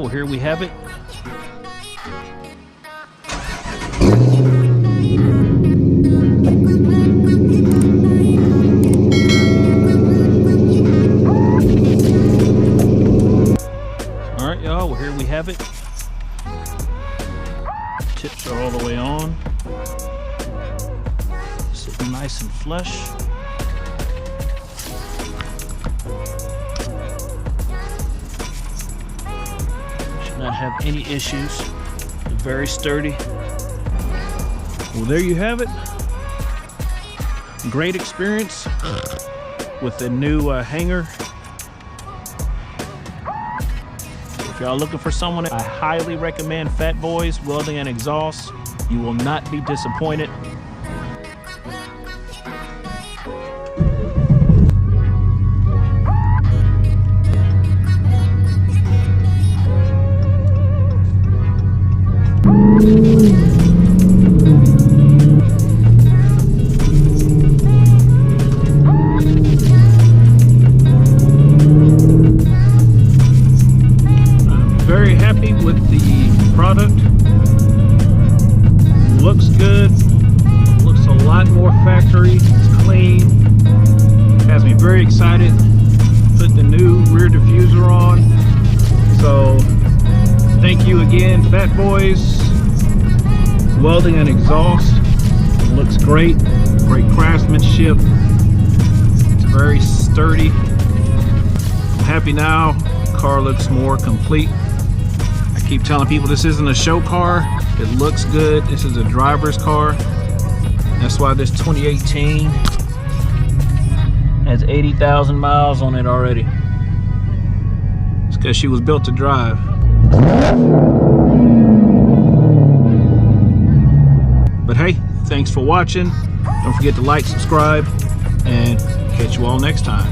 well, here we have it. All right, y'all, well, here we have it. Tips are all the way on. Sitting nice and flush. Should not have any issues. Very sturdy. Well, there you have it. Great experience with the new hanger. If y'all looking for someone, I highly recommend Fatboys Welding and Exhaust. You will not be disappointed. Very happy with the product. Looks good. Looks a lot more factory. It's clean. Has me very excited. Put the new rear diffuser on. So thank you again, Fatboys Welding and Exhaust. It looks great. Great craftsmanship. It's very sturdy. I'm happy now. The car looks more complete. I keep telling people this isn't a show car. It looks good. This is a driver's car. That's why this 2018 has 80,000 miles on it already. It's because she was built to drive. But hey, thanks for watching. Don't forget to like, subscribe, and catch you all next time.